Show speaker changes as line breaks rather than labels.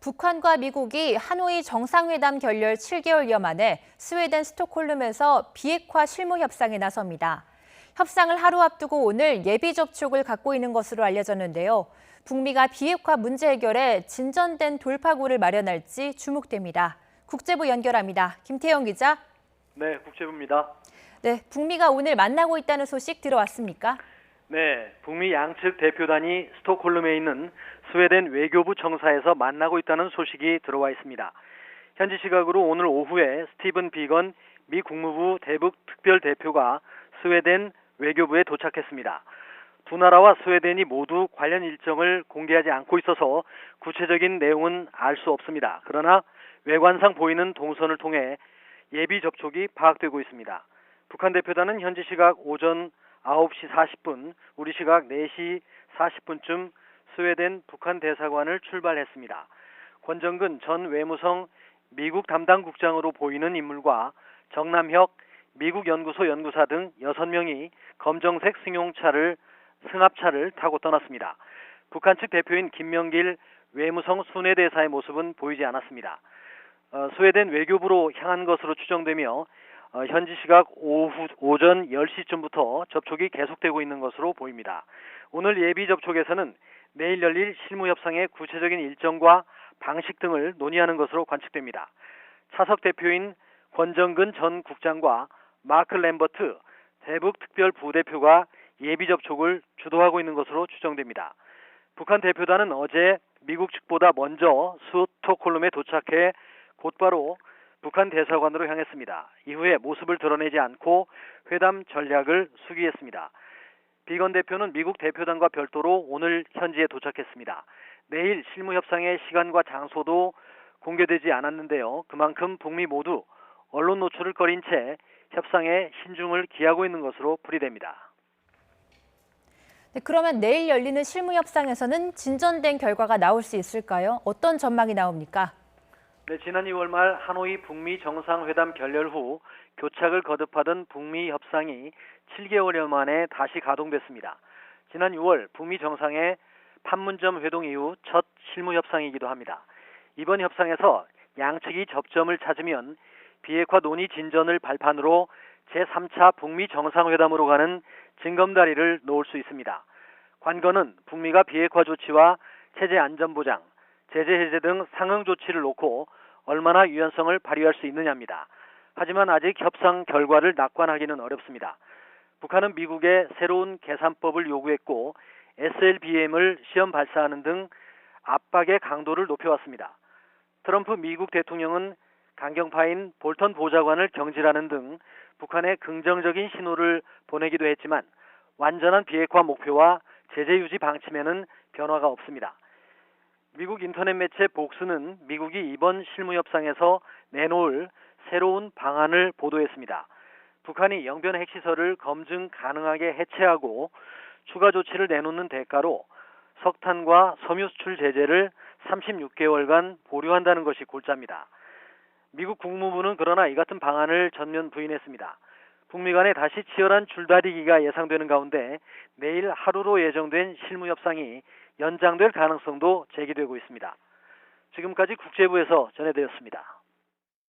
북한과 미국이 하노이 정상회담 결렬 7개월여 만에 스웨덴 스톡홀름에서 비핵화 실무 협상에 나섭니다. 협상을 하루 앞두고 오늘 예비 접촉을 갖고 있는 것으로 알려졌는데요. 북미가 비핵화 문제 해결에 진전된 돌파구를 마련할지 주목됩니다. 국제부 연결합니다. 김태영 기자.
네, 국제부입니다.
네, 북미가 오늘 만나고 있다는 소식 들어왔습니까?
네, 북미 양측 대표단이 스톡홀름에 있는 스웨덴 외교부 청사에서 만나고 있다는 소식이 들어와 있습니다. 현지 시각으로 오늘 오후에 스티븐 비건 미 국무부 대북 특별 대표가 스웨덴 외교부에 도착했습니다. 두 나라와 스웨덴이 모두 관련 일정을 공개하지 않고 있어서 구체적인 내용은 알 수 없습니다. 그러나 외관상 보이는 동선을 통해 예비 접촉이 파악되고 있습니다. 북한 대표단은 현지 시각 오전 9시 40분, 우리 시각 4시 40분쯤 스웨덴 북한 대사관을 출발했습니다. 권정근 전 외무성 미국 담당 국장으로 보이는 인물과 정남혁 미국 연구소 연구사 등 6명이 검정색 승합차를 타고 떠났습니다. 북한 측 대표인 김명길 외무성 순회대사의 모습은 보이지 않았습니다. 스웨덴 외교부로 향한 것으로 추정되며 현지 시각 오전 10시쯤부터 접촉이 계속되고 있는 것으로 보입니다. 오늘 예비 접촉에서는 내일 열릴 실무협상의 구체적인 일정과 방식 등을 논의하는 것으로 관측됩니다. 차석 대표인 권정근 전 국장과 마크 램버트 대북 특별 부대표가 예비 접촉을 주도하고 있는 것으로 추정됩니다. 북한 대표단은 어제 미국 측보다 먼저 스톡홀름에 도착해 곧바로 북한 대사관으로 향했습니다. 이후에 모습을 드러내지 않고 회담 전략을 수기했습니다. 비건 대표는 미국 대표단과 별도로 오늘 현지에 도착했습니다. 내일 실무협상의 시간과 장소도 공개되지 않았는데요. 그만큼 북미 모두 언론 노출을 꺼린 채 협상에 신중을 기하고 있는 것으로 풀이됩니다.
네, 그러면 내일 열리는 실무협상에서는 진전된 결과가 나올 수 있을까요? 어떤 전망이 나옵니까?
네, 지난 2월 말 하노이 북미 정상회담 결렬 후 교착을 거듭하던 북미 협상이 7개월여 만에 다시 가동됐습니다. 지난 6월 북미 정상의 판문점 회동 이후 첫 실무협상이기도 합니다. 이번 협상에서 양측이 접점을 찾으면 비핵화 논의 진전을 발판으로 제3차 북미 정상회담으로 가는 징검다리를 놓을 수 있습니다. 관건은 북미가 비핵화 조치와 체제 안전보장, 제재 해제 등 상응 조치를 놓고 얼마나 유연성을 발휘할 수 있느냐입니다. 하지만 아직 협상 결과를 낙관하기는 어렵습니다. 북한은 미국에 새로운 계산법을 요구했고 SLBM을 시험 발사하는 등 압박의 강도를 높여왔습니다. 트럼프 미국 대통령은 강경파인 볼턴 보좌관을 경질하는 등 북한에 긍정적인 신호를 보내기도 했지만 완전한 비핵화 목표와 제재 유지 방침에는 변화가 없습니다. 미국 인터넷 매체 복스는 미국이 이번 실무협상에서 내놓을 새로운 방안을 보도했습니다. 북한이 영변 핵시설을 검증 가능하게 해체하고 추가 조치를 내놓는 대가로 석탄과 섬유 수출 제재를 36개월간 보류한다는 것이 골자입니다. 미국 국무부는 그러나 이 같은 방안을 전면 부인했습니다. 북미 간에 다시 치열한 줄다리기가 예상되는 가운데 내일 하루로 예정된 실무협상이 연장될 가능성도 제기되고 있습니다. 지금까지 국제부에서 전해드렸습니다.